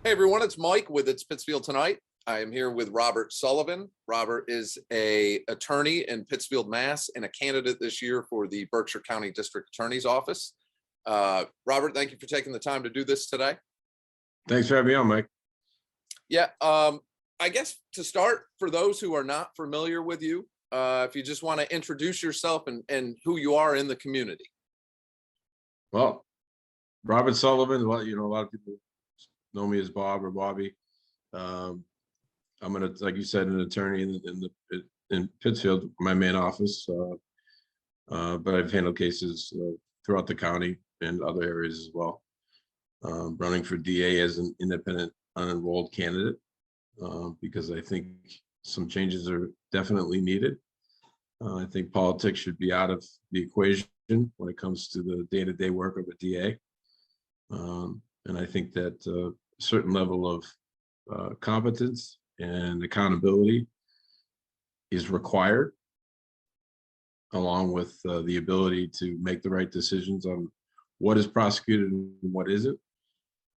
Hey everyone, it's Mike with It's Pittsfield Tonight. I am here with Robert Sullivan. Robert is a attorney in Pittsfield, Mass, and a candidate this year for the Berkshire County District Attorney's Office. Robert, thank you for taking the time to do this today. Thanks for having me on, Mike. Yeah, I guess to start, for those who are not familiar with you, if you just want to introduce yourself and who you are in the community. Well, Robert Sullivan, well, a lot of people know me as Bob or Bobby. I'm like you said, an attorney in Pittsfield, my main office, but I've handled cases throughout the county and other areas as well. Running for DA as an independent, unenrolled candidate, because I think some changes are definitely needed. I think politics should be out of the equation when it comes to the day-to-day work of a DA. And I think that a certain level of competence and accountability is required, along with the ability to make the right decisions on what is prosecuted and what isn't,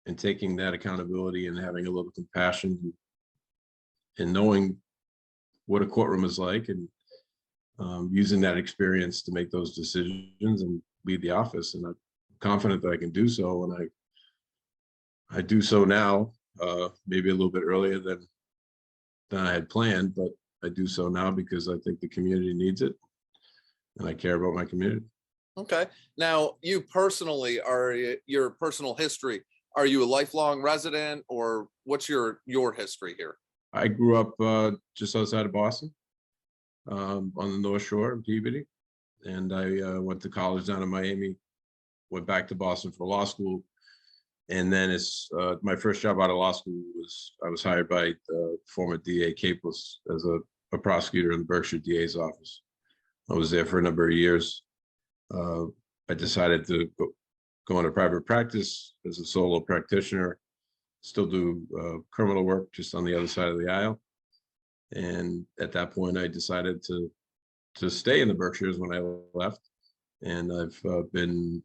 and taking that accountability and having a little compassion and knowing what a courtroom is like, and using that experience to make those decisions and lead the office. And I'm confident that I can do so, and I do so now, maybe a little bit earlier than I had planned, but I do so now because I think the community needs it, and I care about my community. Okay. Now, you personally, your personal history, are you a lifelong resident, or what's your history here? I grew up just outside of Boston, on the North Shore in Peabody, and I went to college down in Miami, went back to Boston for law school. And then it's my first job out of law school I was hired by former DA Capeless as a prosecutor in the Berkshire DA's office. I was there for a number of years. I decided to go into private practice as a solo practitioner, still do criminal work just on the other side of the aisle. And at that point, I decided to stay in the Berkshires when I left. And I've been,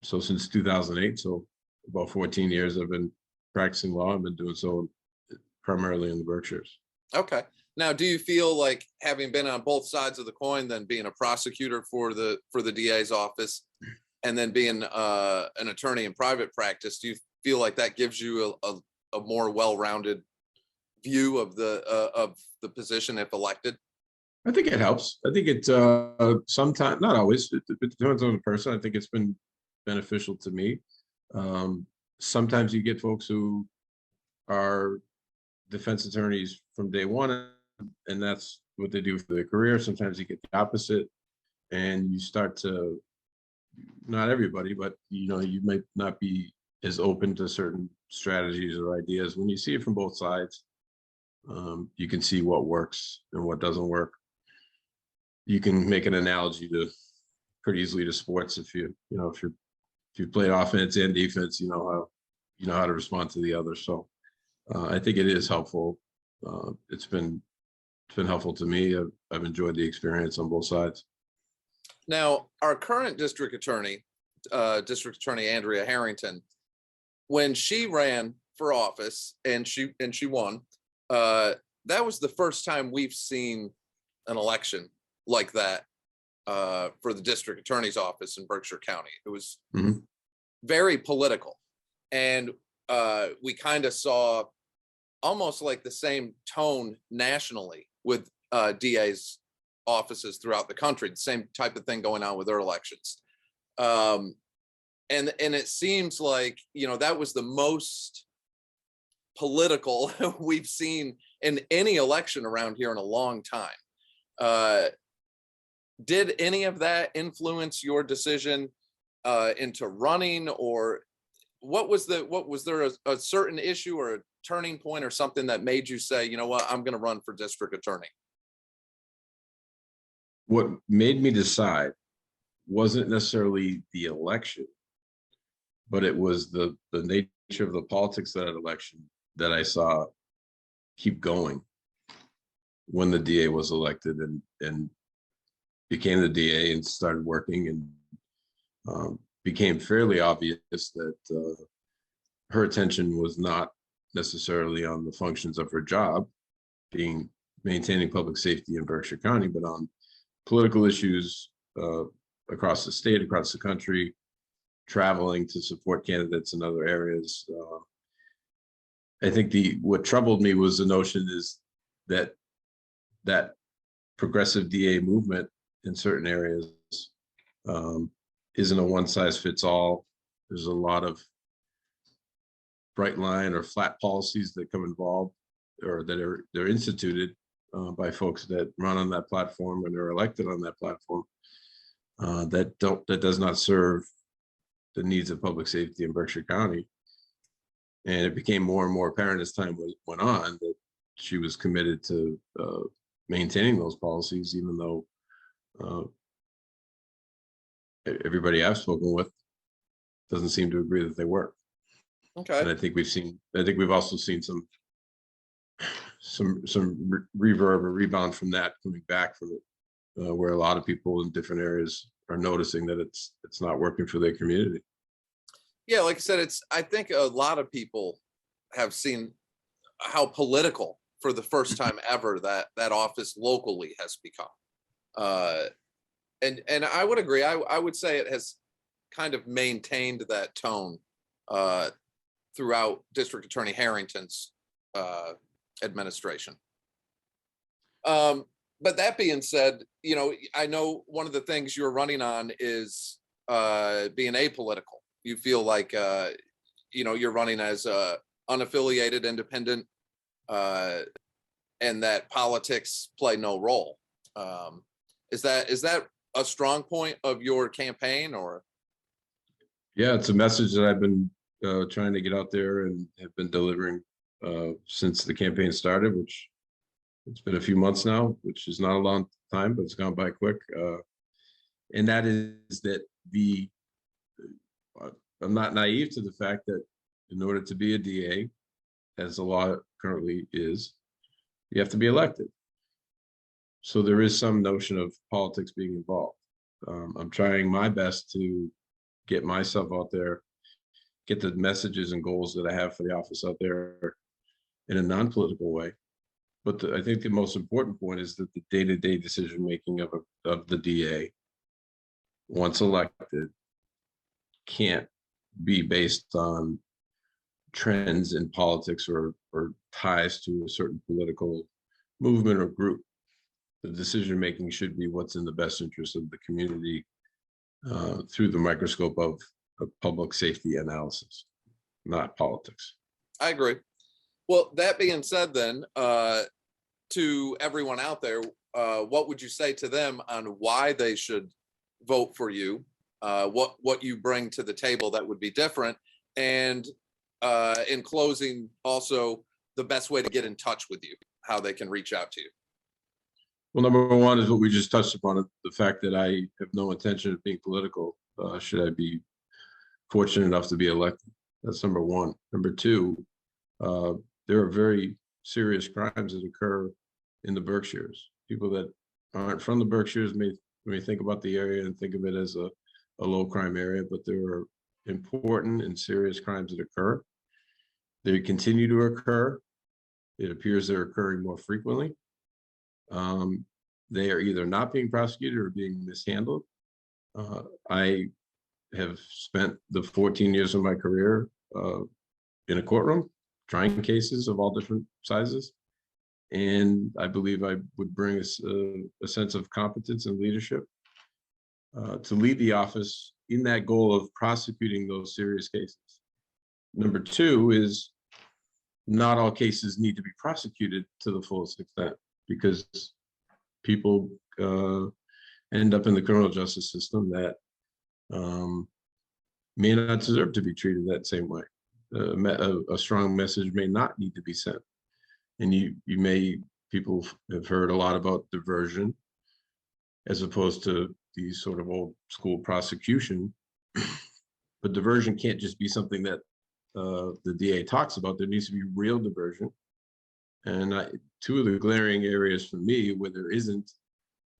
so since 2008, so about 14 years I've been practicing law. I've been doing so primarily in the Berkshires. Okay. Now, do you feel like, having been on both sides of the coin, then being a prosecutor for the DA's office and then being an attorney in private practice, do you feel like that gives you a more well-rounded view of the position if elected? I think it helps. I think it sometimes, not always, it depends on the person. I think it's been beneficial to me. Sometimes you get folks who are defense attorneys from day one, and that's what they do for their career. Sometimes you get the opposite, and you start to, not everybody, but you might not be as open to certain strategies or ideas. When you see it from both sides, you can see what works and what doesn't work. You can make an analogy to pretty easily to sports. If you play offense and defense, you know how to respond to the other. So I think it is helpful. It's been helpful to me. I've enjoyed the experience on both sides. Now, our current district attorney, Andrea Harrington, when she ran for office and she won, that was the first time we've seen an election like that for the district attorney's office in Berkshire County. It was very political, and we kind of saw almost like the same tone nationally with DA's offices throughout the country, the same type of thing going on with their elections. And it seems like, that was the most political we've seen in any election around here in a long time. Did any of that influence your decision into running, or was there a certain issue or a turning point or something that made you say, you know what, I'm going to run for district attorney? What made me decide wasn't necessarily the election, but it was the nature of the politics of that election that I saw keep going when the DA was elected and became the DA and started working, and became fairly obvious that her attention was not necessarily on the functions of her job, being maintaining public safety in Berkshire County, but on political issues across the state, across the country, traveling to support candidates in other areas. I think what troubled me was the notion is that progressive DA movement in certain areas isn't a one size fits all. There's a lot of bright line or flat policies that come involved or that they're instituted by folks that run on that platform and are elected on that platform that does not serve the needs of public safety in Berkshire County. And it became more and more apparent as time went on that she was committed to maintaining those policies, even though everybody I've spoken with doesn't seem to agree that they work. Okay. And I think we've also seen some reverb or rebound from that coming back from it, where a lot of people in different areas are noticing that it's not working for their community. Yeah, like I said, I think a lot of people have seen how political for the first time ever that office locally has become. And I would agree. I would say it has kind of maintained that tone throughout District Attorney Harrington's administration. But that being said, I know one of the things you're running on is being apolitical. You feel like you're running as a unaffiliated independent, and that politics play no role. Is that a strong point of your campaign, or? Yeah, it's a message that I've been trying to get out there and have been delivering since the campaign started, which it's been a few months now, which is not a long time, but it's gone by quick. And that is that I'm not naive to the fact that in order to be a DA, as the law currently is, you have to be elected. So there is some notion of politics being involved. I'm trying my best to get myself out there, get the messages and goals that I have for the office out there in a non-political way. But I think the most important point is that the day-to-day decision-making of the DA, once elected, can't be based on trends in politics or ties to a certain political movement or group. The decision-making should be what's in the best interest of the community through the microscope of public safety analysis, not politics. I agree. Well, that being said, then, to everyone out there, what would you say to them on why they should vote for you? What you bring to the table that would be different, and in closing, also the best way to get in touch with you, how they can reach out to you. Well, number one is what we just touched upon, the fact that I have no intention of being political, should I be fortunate enough to be elected. That's number one. Number two, there are very serious crimes that occur in the Berkshires. People that aren't from the Berkshires may think about the area and think of it as a low crime area, but there are important and serious crimes that occur. They continue to occur. It appears they're occurring more frequently. They are either not being prosecuted or being mishandled. I have spent the 14 years of my career in a courtroom trying cases of all different sizes. And I believe I would bring a sense of competence and leadership to lead the office in that goal of prosecuting those serious cases. Number two is not all cases need to be prosecuted to the fullest extent, because people end up in the criminal justice system that may not deserve to be treated that same way. A strong message may not need to be sent. And people have heard a lot about diversion as opposed to the sort of old school prosecution. But diversion can't just be something that the DA talks about. There needs to be real diversion. And two of the glaring areas for me where there isn't,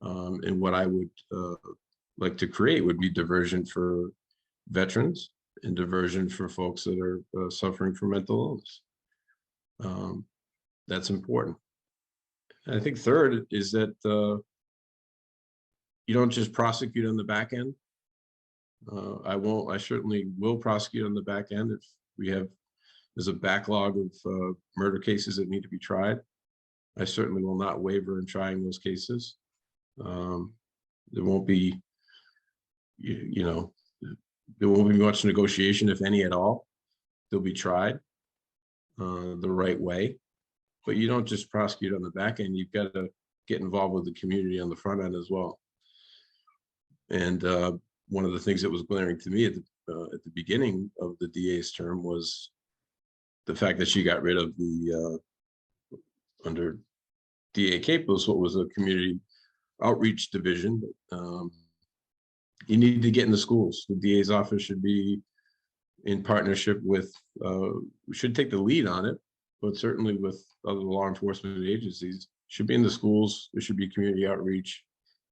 and what I would like to create would be diversion for veterans and diversion for folks that are suffering from mental illness. That's important. And I think third is that you don't just prosecute on the back end. I certainly will prosecute on the back end if there's a backlog of murder cases that need to be tried. I certainly will not waver in trying those cases. There won't be, there won't be much negotiation, if any at all. They'll be tried the right way, but you don't just prosecute on the back end. You've got to get involved with the community on the front end as well. And one of the things that was glaring to me at the beginning of the DA's term was the fact that she got rid of the under DA Capos, what was a community outreach division. You need to get in the schools. The DA's office should be in partnership with, we should take the lead on it, but certainly with other law enforcement agencies, should be in the schools. There should be community outreach,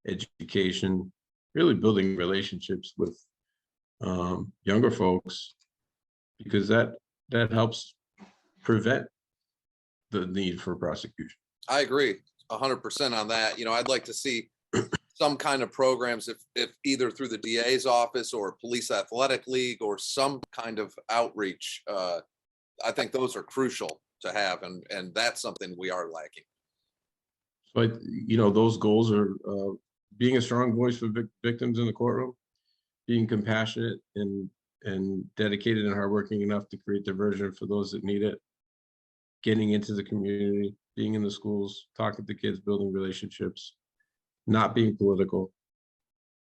education, really building relationships with younger folks, because that helps prevent the need for prosecution. I agree 100% on that. I'd like to see some kind of programs, if either through the DA's office or police athletic league or some kind of outreach. I think those are crucial to have, and that's something we are lacking. But those goals are being a strong voice for victims in the courtroom, being compassionate and dedicated and hardworking enough to create diversion for those that need it, getting into the community, being in the schools, talking to kids, building relationships, not being political.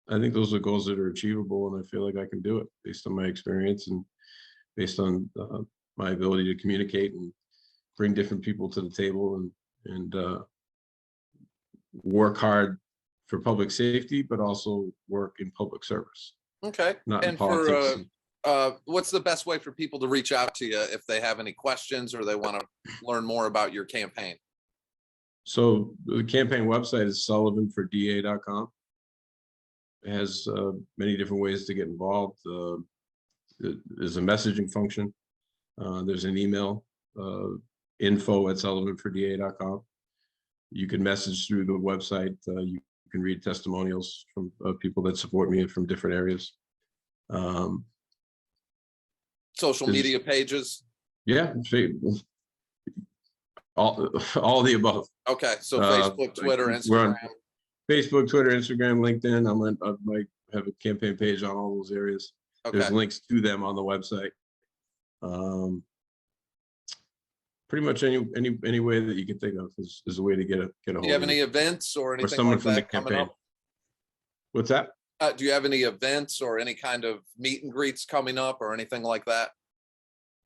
I think those are goals that are achievable, and I feel like I can do it based on my experience and based on my ability to communicate and bring different people to the table and work hard for public safety, but also work in public service. Okay. Not in And politics. what's the best way for people to reach out to you if they have any questions or they want to learn more about your campaign? So the campaign website is sullivanforda.com. It has many different ways to get involved. There's a messaging function. There's an email, info@sullivanforda.com. You can message through the website. You can read testimonials from people that support me from different areas. Social media pages? Yeah, all of the above. Okay, so Facebook, Twitter, Instagram. Facebook, Twitter, Instagram, LinkedIn. I might have a campaign page on all those areas. Okay. There's links to them on the website. Pretty much any way that you can think of is a way to get a hold of. Do you have any events or anything someone like from the that coming campaign. up? What's that? Do you have any events or any kind of meet and greets coming up or anything like that?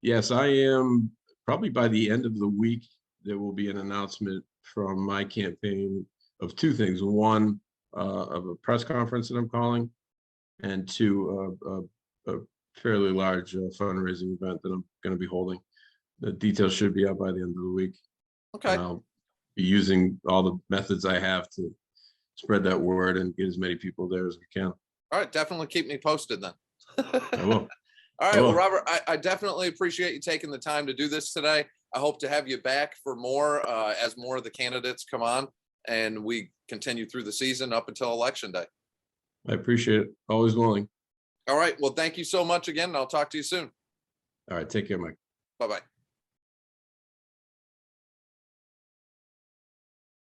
Yes, I am. Probably by the end of the week, there will be an announcement from my campaign of two things. One, of a press conference that I'm calling, and two, a fairly large fundraising event that I'm going to be holding. The details should be out by the end of the week. Okay. And I'll be using all the methods I have to spread that word and get as many people there as we can. All right, definitely keep me posted then. I will. All right, well, Robert, I definitely appreciate you taking the time to do this today. I hope to have you back for more as more of the candidates come on and we continue through the season up until Election Day. I appreciate it. Always willing. All right, well, thank you so much again, and I'll talk to you soon. All right, take care, Mike. Bye-bye.